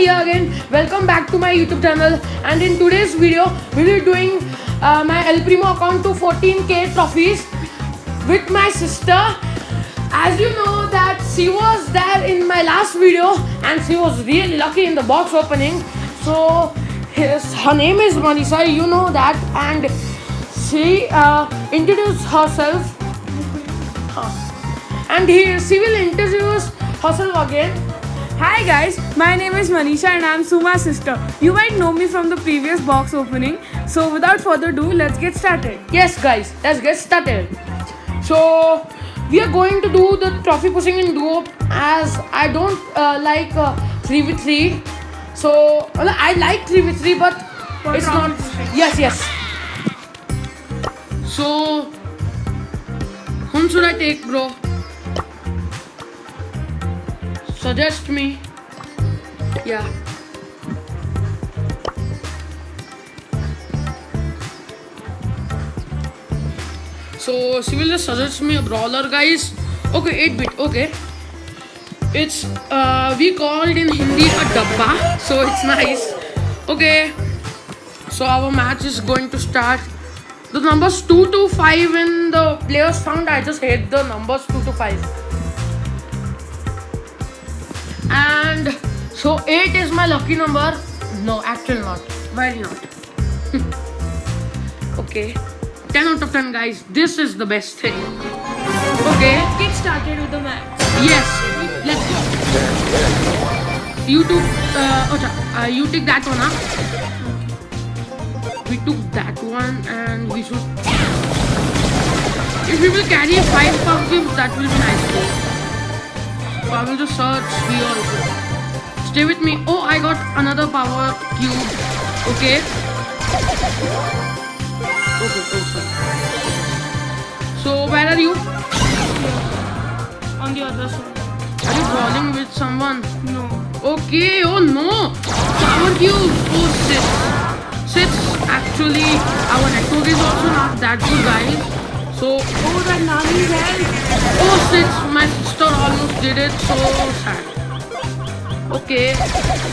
here again. Welcome back to my YouTube channel. And in today's video, we will be doing my El Primo account to 14k trophies with my sister. As you know that she was there in my last video and she was really lucky in the box opening. So her name is Manisha, you know that, and she introduced herself. And she will introduce herself again. Hi guys, my name is Manisha and I am Suma's sister. You might know me from the previous box opening. So without further ado, let's get started. Yes guys, let's get started. So we are going to do the trophy pushing in duo, as I don't like 3v3. So I like 3v3 but For it's trophy not. pushing. Yes. So whom should I take, bro? Suggest me. Yeah. So she will just suggest me a brawler, guys. Okay, 8-bit. Okay. It's we called in Hindi a dabba, so it's nice. Okay. So our match is going to start. The numbers 2 to 5 in the players found. I just hate the numbers 2 to 5. And so 8 is my lucky number. No, actually not. Very not. Okay. 10 out of 10, guys. This is the best thing. Okay. Let's get started with the match. Yes. Let's go. You took you take that one, huh? We took that one and we should. If we will carry 5 power cubes, that will be nice. So I will just search here also. Stay with me. Oh, I got another power cube. Okay. Okay. So where are you? On the other side. Are you brawling with someone? No. Okay. Oh no. Power cubes. Oh shit. Actually, our network is also not that good, guys. So Oh, that Nani's hand. oh shit, my sister almost did it. So sad. Okay,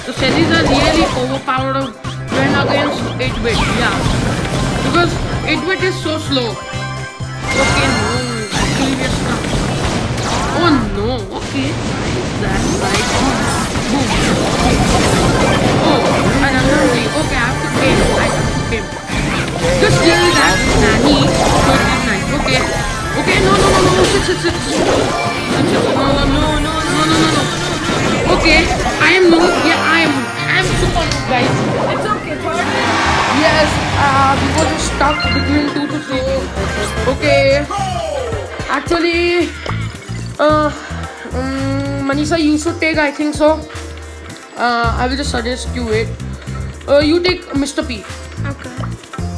the Shellies are really overpowered when against 8-bit. Yeah, because 8-bit is so slow. Okay, no, actually we are stuck. Oh no. Okay, that's right. Boom. Oh, another way. Okay, I have to game. Just kill that Nani. So it is nice. Okay, no. Sit. No. Okay, I am noob. Yeah, I am super noob, guys. It's okay, third. Yes, we were just stuck between 2 to 3. Okay, actually, Manisha, you should take. I think so. I will just suggest you wait. You take Mr. P. Okay.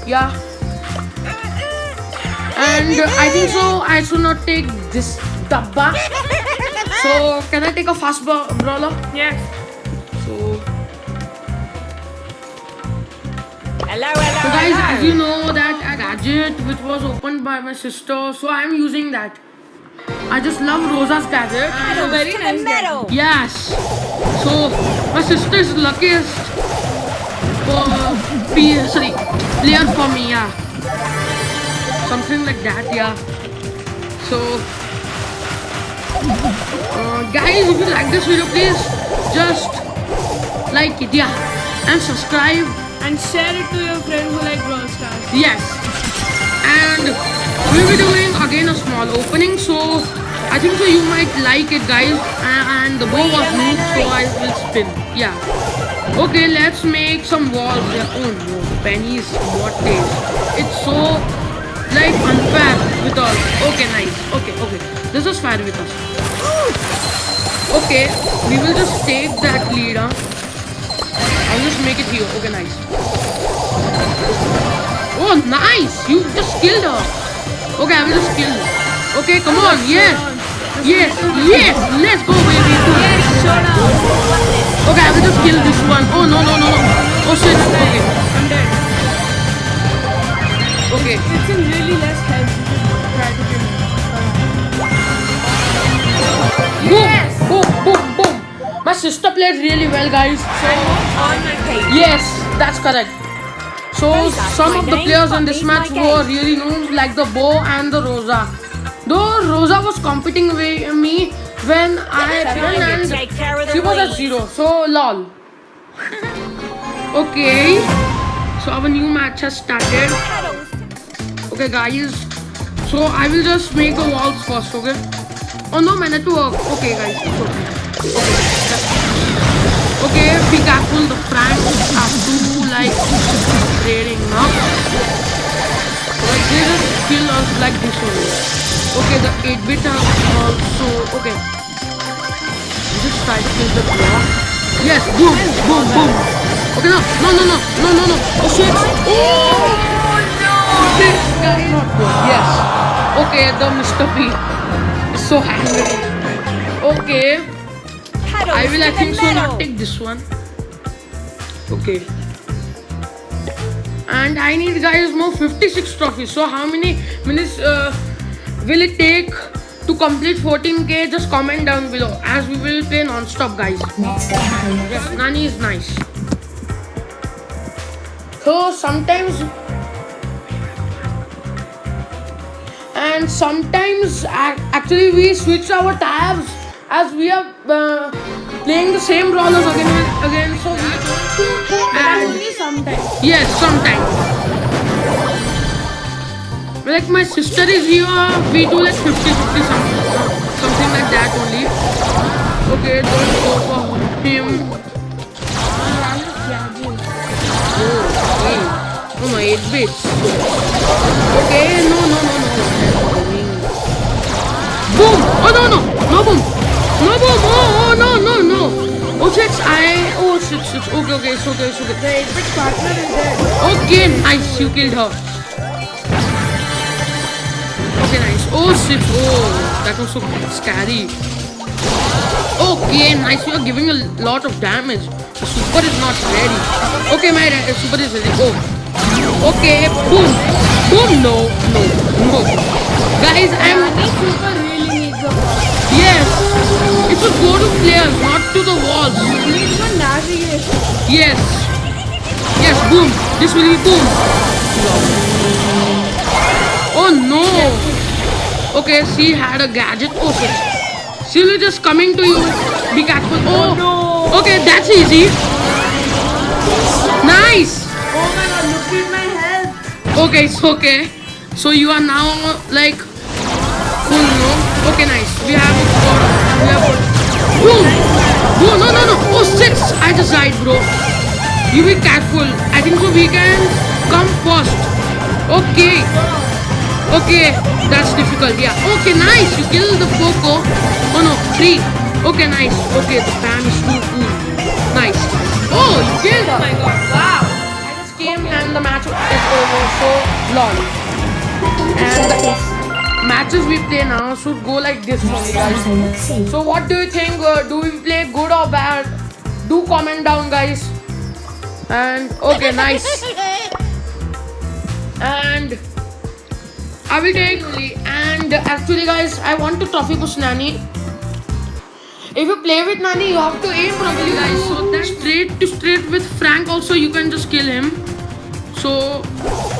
Yeah. And I think so I should not take this dabba. So can I take a fast brawler? Yes. So Hello. guys, as you know that a gadget which was opened by my sister, so I am using that. I just love Rosa's gadget. Oh, very nice. Guy. Yes. So my sister is luckiest player for me, yeah. Something like that, yeah. So guys, if you like this video, please just like it, yeah, and subscribe. And share it to your friends who like Brawl Stars. Yes. And we'll be doing again a small opening, so I think so you might like it, guys. And the bow was moved, so I will spin. Yeah. Okay, let's make some walls. Yeah. Oh no, pennies, what taste? It's so like unfair with us. Okay, nice. Okay. This is fair with us. Okay, we will just take that lead, huh? I'll just make it here. Okay, nice. Oh, nice! You just killed her. Okay, I will just kill her. Okay, come on. Yes. Let's go, baby. Yes, showdown. Okay, I will just kill this one. Oh, no. Oh, shit. Okay. I'm dead. Okay. It's in really less health. Try to kill me. Boom. My sister played really well, guys. So On my page. yes, that's correct. So Rosa, some my of the name, players in this Poppy's my match game. were really known, like the Bo and the Rosa. Though Rosa was competing with me when I Someone won to take care of and the she was at weeds. 0. So lol. Okay. So our new match has started. Petals. Okay, guys. So I will just make the walls first. Okay. Oh no, man, network. Okay, guys. It's okay. Okay, be careful. The Franks have to like trading now. Like they just kill us like this only. Okay, the 8-bit are also okay. Just try to kill the block. Yes, boom, boom, boom. Okay, no. Oh shit. Oh no. This guy is not good. Yes. Okay, the Mr. P is so angry. Okay. Petals I will, I to think the so, not middle. take this one. Okay. And I need, guys, more 56 trophies. So how many minutes will it take to complete 14k? Just comment down below, as we will play non-stop, guys. Yes, Nani is nice. So sometimes actually we switch our tabs as we are playing the same brawlers again and again. So and Only sometimes. yes, sometimes. Like my sister is here, we do like 50-50 something like that only. Okay, don't go for him. Oh, okay. Oh my 8 bits. Okay, no. Boom! Oh no boom! No boom! Oh no! Oh shit! Oh shit! Okay, it's okay. The 8-bit partner is there. Okay, nice. You killed her. Okay, nice. Oh shit! Oh, that was so scary. Okay, nice. You are giving a lot of damage. The super is not ready. Okay, my super is ready. Oh. Okay, boom. No. Guys, Nani super really needs a ball. yes. It should go to players, not to the walls. Needs one navigation. Yes, boom. This will be boom. Oh no. Okay, she had a gadget. Oh shit. She will just coming to you. Be careful. Oh no. Okay, that's easy. Nice. Oh my god, look at my health. Okay, it's okay. So you are now like full, no? Okay, nice. We have boom. No. Oh shit! I just died, bro. You be careful. I think so. We can come first. Okay, that's difficult. Yeah. Okay, nice. You killed the Poco. Oh no, 3. Okay, nice. Okay, the fan is too cool. Nice. Oh, you killed her. Oh my god, wow. I just came and the match is over. So lol. And the matches we play now should go like this only, guys. So what do you think? Do we play good or bad? Do comment down, guys. And okay, nice. And I will take only. And actually, guys, I want to trophy push Nani. If you play with Nani, you have to aim properly, guys. So that straight to straight with Frank also, you can just kill him. So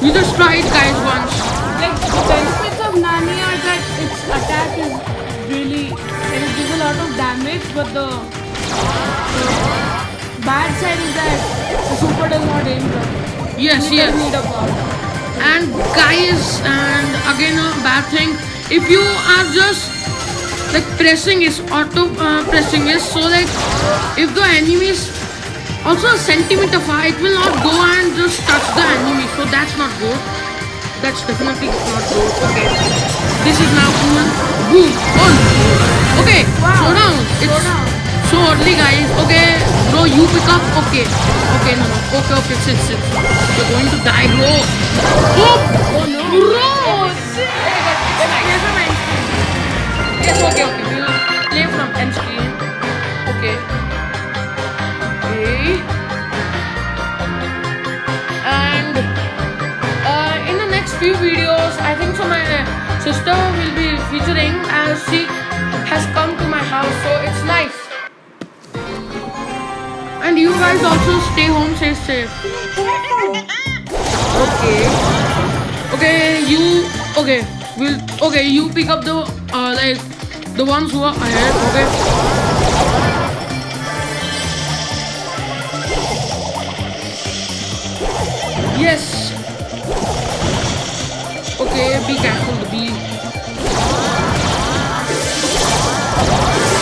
you just try it, guys, once. Like, the benefits of Nani are that its attack is really, it gives a lot of damage, but the bad side is that the super does not aim properly. Yes. It does need a ball. And guys, and again a bad thing, if you are just like pressing is auto pressing is, so like if the enemy is also a centimeter far, it will not go and just touch the enemy, so that's not good. That's definitely not good. Okay, this is now boom. Oh, okay, Wow. slow down. Slow It's down. so early, guys. Okay, bro, you pick up. Okay, no. Okay, sit. You're going to die, bro. Oh no. Bro, shit. Here's a nice thing. Yes, okay. We'll play from end screen. Okay. And in the next few videos, I think so my sister will be featuring as she has come to my house, so it's nice. you guys also stay home, stay safe. Okay. Okay, you. Okay, we'll. Okay, you pick up the like the ones who are ahead. Okay. Yes. Okay, be careful. The bee.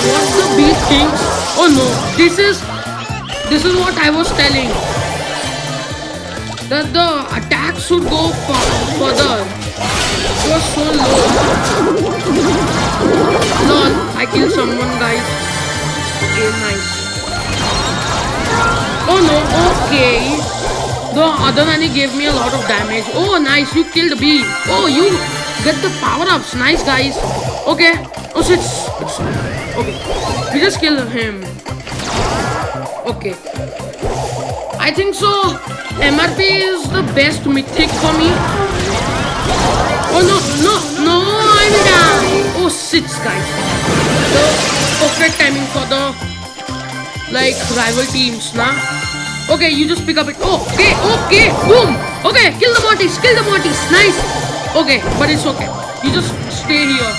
What the bee thinks? Oh no, this is what I was telling. That the attack should go further. It was so low. Lol, I killed someone, guys. Okay, nice. Oh no, okay. The other Nani gave me a lot of damage. Oh, nice, you killed the bee. Oh, you get the power-ups. Nice, guys. Okay. Oh, shit. Okay. We just killed him. Okay. I think so. MRP is the best mythic for me. Oh, no, I will die. Oh, shit, guys. The perfect timing for the, like, rival teams, nah? Okay, you just pick up it. Oh, okay, boom. Okay, kill the Mortis, nice. Okay, but it's okay. You just stay here.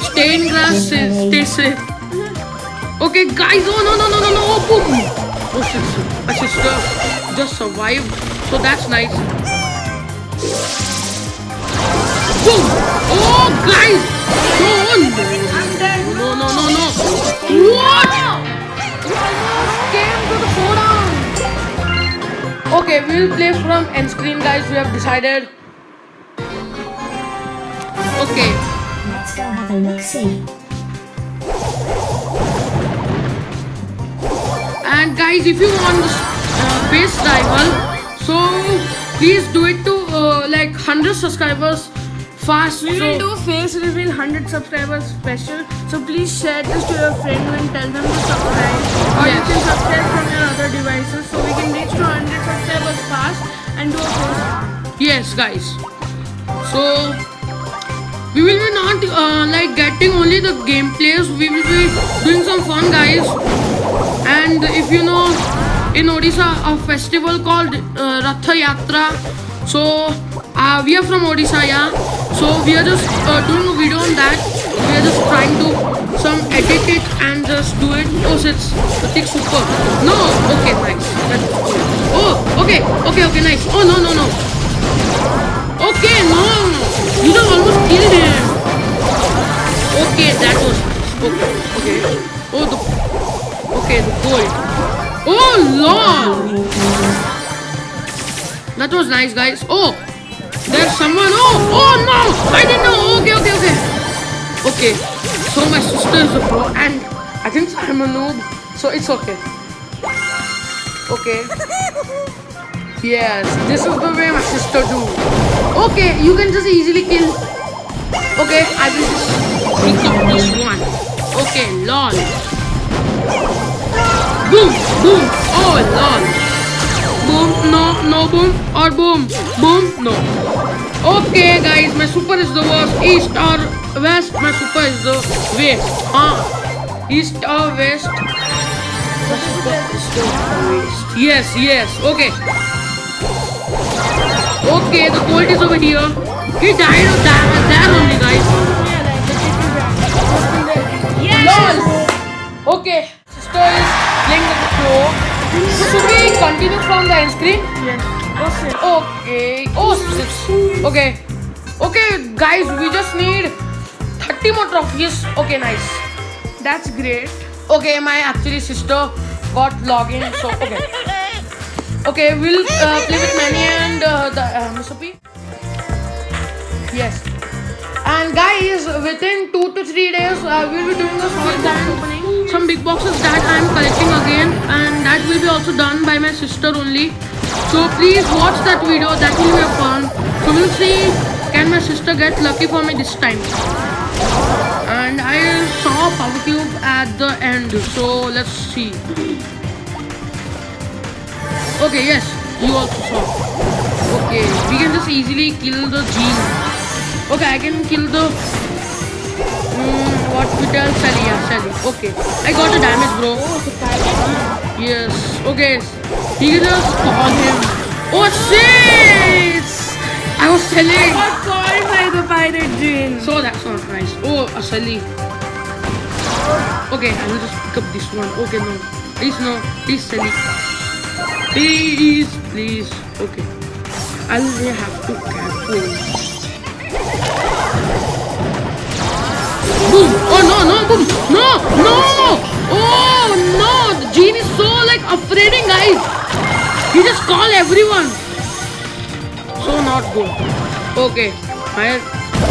Stay in grass, stay safe. Okay, guys, oh no, oh, boom. Oh shit, my sister just survived, so that's nice. Boom. Oh, guys. No. What? Came to the showdown. Okay, we'll play from end screen, guys. We have decided. Okay. Let's go have a look-see. And guys, if you want this face rival, so please do it to like 100 subscribers fast. We will do face reveal 100 subscribers special. So please share this to your friend and tell them to subscribe. Or you Yes. can subscribe from your other devices so we can reach to 100 subscribers fast and do a face. Yes, guys. So we will be not like getting only the gameplays. We will be doing some fun, guys. And if you know, in Odisha, a festival called Ratha Yatra. So we are from Odisha, yeah. So we are just doing a video on that. We are just trying to edit it and just do it. Oh, it's thick super. No, okay, nice. That's cool. Oh, okay, nice. Oh no. Okay, no. You just almost killed him. Okay, that was okay. Oh, the gold. Oh, lord. That was nice, guys. Oh, there's someone. Oh no, I didn't know. Okay. So my sister is a pro, and I think I'm a noob, so it's okay. Okay. Yes, this is the way my sister do. Okay, you can just easily kill. Okay, I will just pick up this one. Okay, lol. Boom. Oh, lol. Boom, no, boom, or boom, no. Okay, guys, my super is the worst. East or west, my super is the west. East or west. My super is the west. Yes, okay. Okay, the gold is over here. He died of that only, guys. LOL. Okay, sister is playing with the pro. So should we continue from the end screen? Yes. Okay. Oh, shit. Okay, guys, we just need 30 more trophies. Okay, nice. That's great. Okay, my actually sister got login, so okay. Okay, we'll play with Manny and Mr. P. Yes. And guys, within 2 to 3 days, we'll be doing a small box opening. Some big boxes that I'm collecting again, and that will be also done by my sister only. So please watch that video. That will be fun. So we'll see, can my sister get lucky for me this time? And I saw Power Cube at the end, so let's see. Okay, yes, you also saw. Okay, we can just easily kill the gene. Okay, I can kill the what we tell Sally. Yeah, Sally. Okay, I got a damage, bro. Yes. Okay. He just call him. Oh shit! I was telling. Got called by the pirate Jane. So that's not nice. Oh, Asali. Okay, I will just pick up this one. Okay, no. Please, no. Please, Sally. Please. Okay. I'll have to careful. Boom! Oh no, boom! No! Oh no! The genie is so like afraiding, guys. He just call everyone. So not good. Okay, my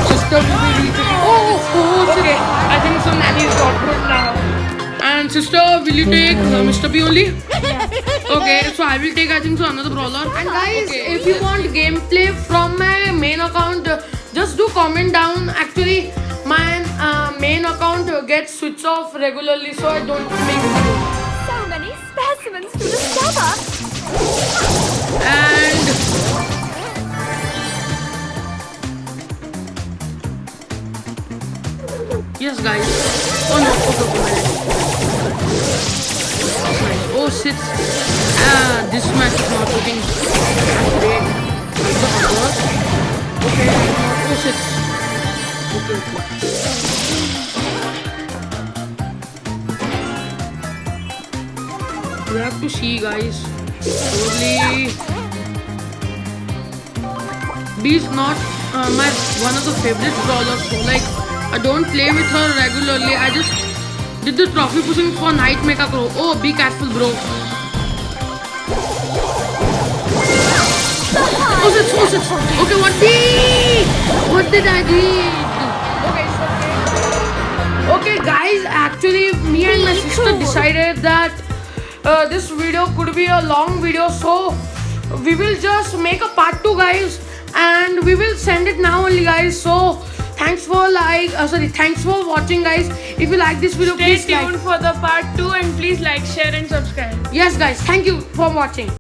sister will be reaching. Oh, okay. I think so. Nanny's got good now. And sister, will you take Mr. P only? Okay, so I will take, I think so, another brawler. And guys, if you want gameplay from my main account, just do comment down. Actually, my main account gets switched off regularly, so I don't make videos. So many specimens to discover. And yes, guys. Oh no, okay. Oh shit. This match is not looking great. Okay. Oh shit. Okay. We have to see, guys. Probably B is not my one of the favorite brawlers. So like I don't play with her regularly. I just did the trophy pushing for Night Mecha Crow. Oh, be careful, bro. Oh shit. Okay, what did I do? Okay, it's okay. Okay, guys, actually, me and my sister decided that this video could be a long video, so we will just make a part 2, guys, and we will send it now only, guys. So thanks for thanks for watching, guys. If you like this video, Stay please tuned like. for the part 2 and please like, share and subscribe. Yes, guys, thank you for watching.